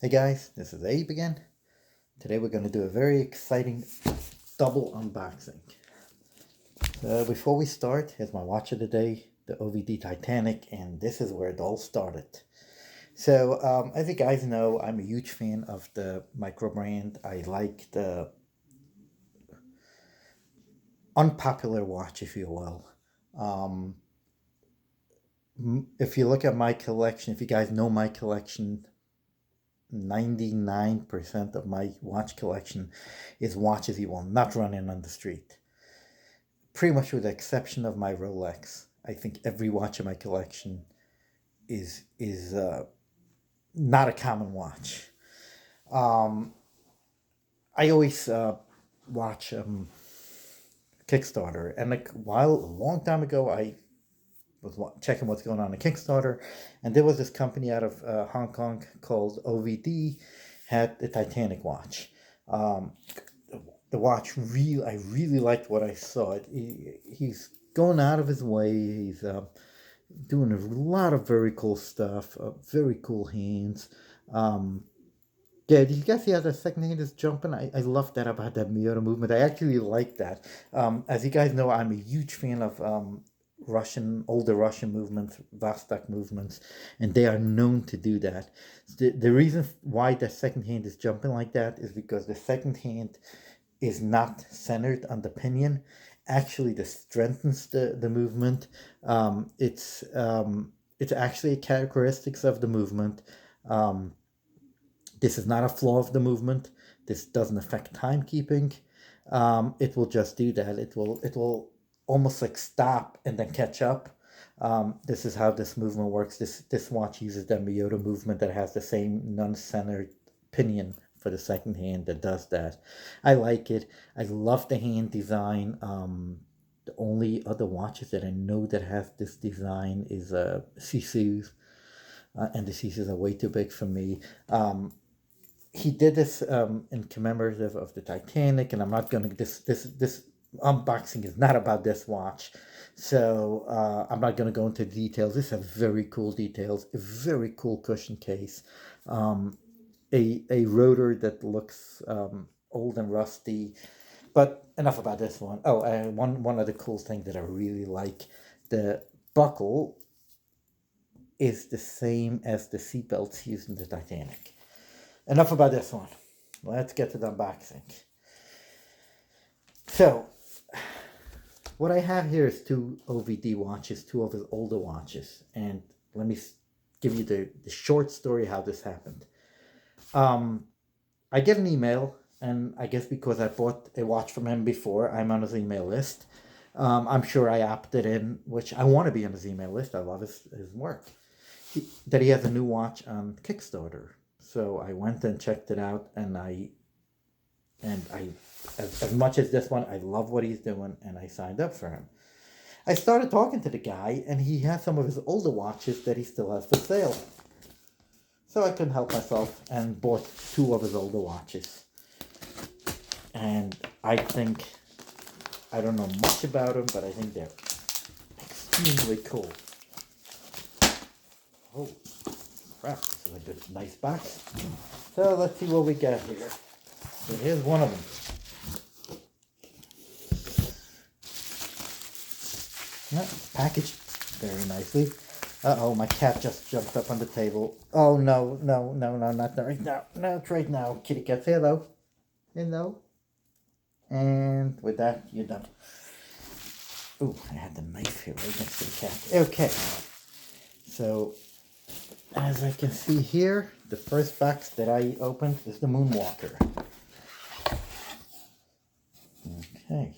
Hey guys, this is Abe again. Today we're going to do a very exciting double unboxing. So before we start, here's my watch of the day, the OVD Titanic, and this is where it all started. So as you guys know, I'm a huge fan of the micro brand. I like the unpopular watch, if you will. Um, if you look at my collection, if you guys know my collection, 99% of my watch collection is watches you will not run in on the street. Pretty much with the exception of my Rolex. I think every watch in my collection is not a common watch. Um, I always watch Kickstarter, and like a long time ago, I was checking what's going on in Kickstarter, and there was this company out of Hong Kong called OVD had the Titanic watch. Um, the watch I really liked what I saw. He's going out of his way. He's doing a lot of very cool stuff. Very cool hands. Um, yeah, did you guys see how the second hand is jumping? I love that about that Miata movement. I actually like that. As you guys know, I'm a huge fan of older Russian movements, Vostok movements, and they are known to do that. The reason why the second hand is jumping like that is because the second hand is not centered on the pinion. Actually, this strengthens the movement. It's actually characteristics of the movement. Um, this is not a flaw of the movement. This doesn't affect timekeeping. It will just do that. It will almost like stop and then catch up. This is how this movement works. This watch uses the Miyota movement that has the same non-centered pinion for the second hand that does that. I like it. I love the hand design. The only other watches that I know that have this design is Sisu's, and the Sisu's are way too big for me. He did this in commemorative of the Titanic, and I'm not going to this unboxing is not about this watch, so I'm not going to go into details. This has very cool details, a very cool cushion case, a rotor that looks old and rusty. But enough about this one. Oh, one other cool thing that I really like: the buckle is the same as the seatbelts used in the Titanic. Enough about this one. Let's get to the unboxing. So, what I have here is two OVD watches, two of his older watches. And let me give you the short story how this happened. I get an email, and I guess because I bought a watch from him before, I'm on his email list. I'm sure I opted in, which I want to be on his email list. I love his work. That he has a new watch on Kickstarter. So I went and checked it out, and as much as this one, I love what he's doing, and I signed up for him. I started talking to the guy, and he has some of his older watches that he still has for sale. So I couldn't help myself and bought two of his older watches. And I don't know much about them, but I think they're extremely cool. Oh, crap, this is a good, nice box. So let's see what we got here. So here's one of them. Yeah, packaged very nicely. Uh-oh, my cat just jumped up on the table. Oh, no, not right now. Not right now. Kitty cat, say hello. Hello. And with that, you're done. Ooh, I had the knife here right next to the cat. Okay. So, as I can see here, the first box that I opened is the Moonwalker. Okay.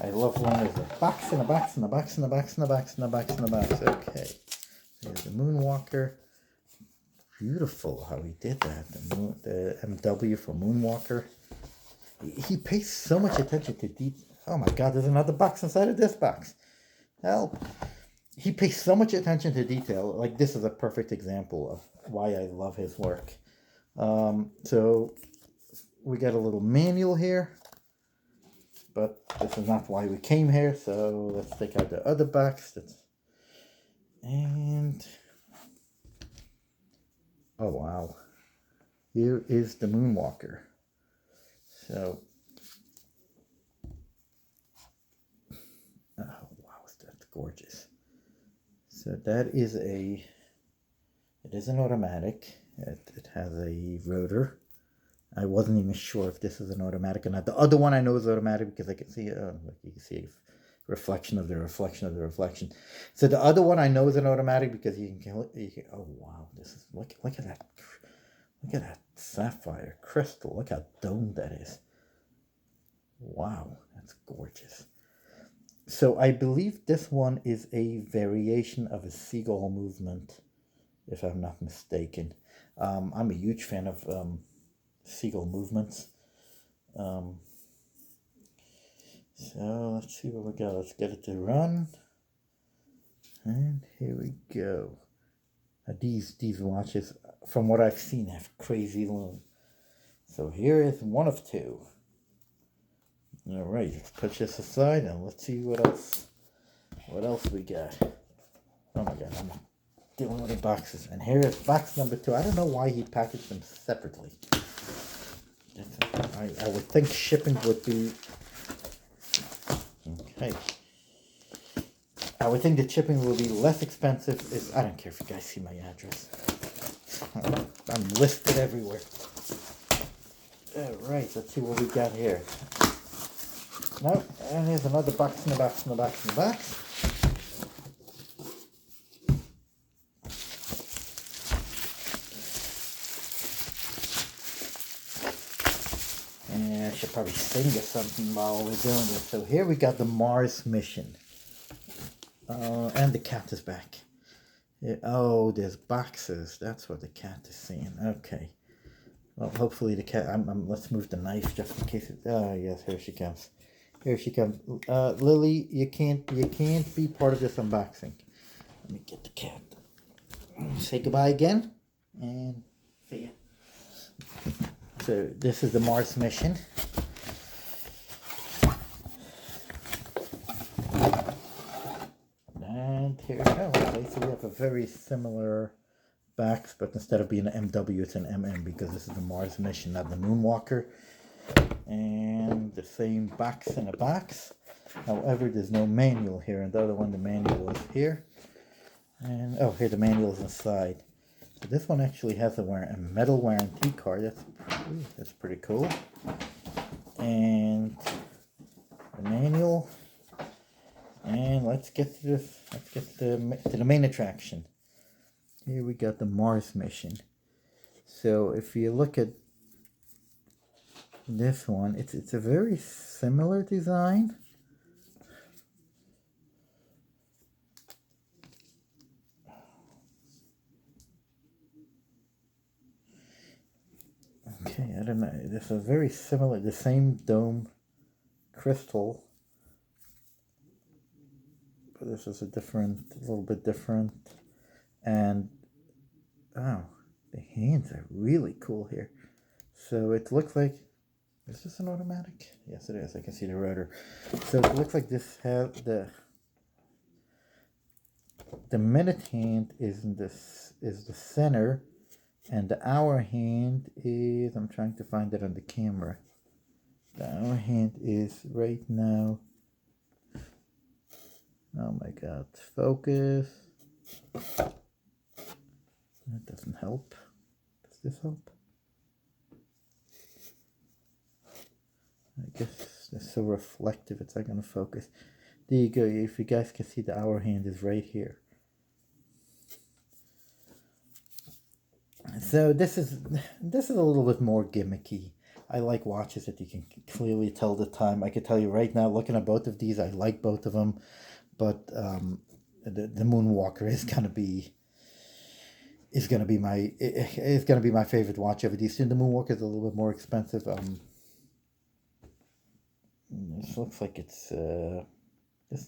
I love when there's a box and a box and a box and a box and a box and a box and a box. Okay. There's the Moonwalker. Beautiful how he did that. The MW for Moonwalker. He pays so much attention to detail. Oh my God, there's another box inside of this box. Help. He pays so much attention to detail. Like, this is a perfect example of why I love his work. So we got a little manual here, but this is not why we came here. So let's take out the other box. And Oh wow. Here is the Moonwalker. So, oh wow, that's gorgeous. So that is it is an automatic. It has a rotor. I wasn't even sure if this is an automatic or not. The other one I know is automatic because I can see, like you can see reflection of the reflection of the reflection. So the other one I know is an automatic because you can oh wow, this is, look at that. Look at that sapphire crystal. Look how domed that is. Wow, that's gorgeous. So I believe this one is a variation of a seagull movement, if I'm not mistaken. I'm a huge fan of seagull movements. So let's see what we got. Let's get it to run. And here we go. These watches, from what I've seen, have crazy loom. So here is one of two. All right, let's put this aside and let's see what else we got. Oh my god, I'm dealing with the boxes. And here is box number 2. I don't know why he packaged them separately. I would think shipping would be... Okay. I would think the shipping will be less expensive. I don't care if you guys see my address. I'm listed everywhere. Alright, let's see what we got here. No, and here's another box in the box in the box in the box. And I should probably sing or something while we're doing this. So here we got the Mars mission. And the cat is back. Oh, there's boxes. That's what the cat is saying. Okay. Well, hopefully the cat... let's move the knife just in case it... Oh, yes, here she comes. Here she comes. Lily, you can't be part of this unboxing. Let me get the cat. Say goodbye again. And see ya. So this is the Mars mission. And here we go. Okay, so we have a very similar backs, but instead of being an MW, it's an MM because this is the Mars mission, not the Moonwalker. And the same box in a box. However, there's no manual here, and the other one, the manual is here. And oh, here the manual is inside. So this one actually has a metal warranty card. That's pretty cool. And the manual. And let's get to this. Let's get to the main attraction. Here we got the Mars mission. So if you look at this one, it's a very similar design. Okay, I don't know. This is very similar, the same dome crystal, but this is a little bit different. And oh, the hands are really cool here. So it looks like, is this an automatic? Yes, it is. I can see the rotor. So it looks like this has the minute hand is the center, and the hour hand is, I'm trying to find it on the camera. The hour hand is right now. Oh my god, focus. That doesn't help. Does this help? I guess it's so reflective, it's not going to focus. There you go. If you guys can see, the hour hand is right here. So this is a little bit more gimmicky. I like watches that you can clearly tell the time. I can tell you right now, looking at both of these, I like both of them, but the Moonwalker is gonna be my favorite watch of these. The Moonwalker is a little bit more expensive. This looks like this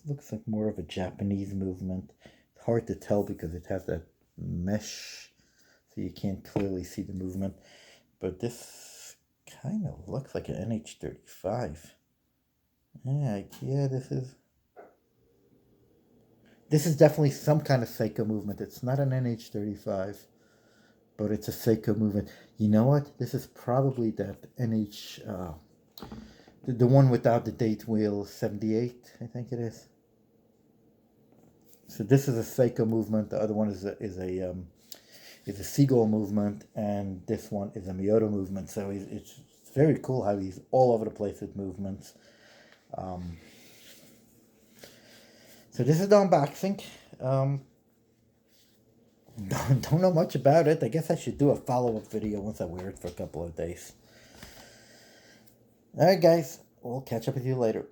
looks like more of a Japanese movement. It's hard to tell because it has that mesh, so you can't clearly see the movement. But this kind of looks like an NH35. Yeah, this is definitely some kind of Seiko movement. It's not an NH35, but it's a Seiko movement. You know what? This is probably that the one without the date wheel, 78, I think it is. So this is a Seiko movement. The other one is a seagull movement, and this one is a Miyoto movement. So it's very cool how he's all over the place with movements. So this is the unboxing. Don't know much about it. I guess I should do a follow-up video once I wear it for a couple of days. Alright guys, we'll catch up with you later.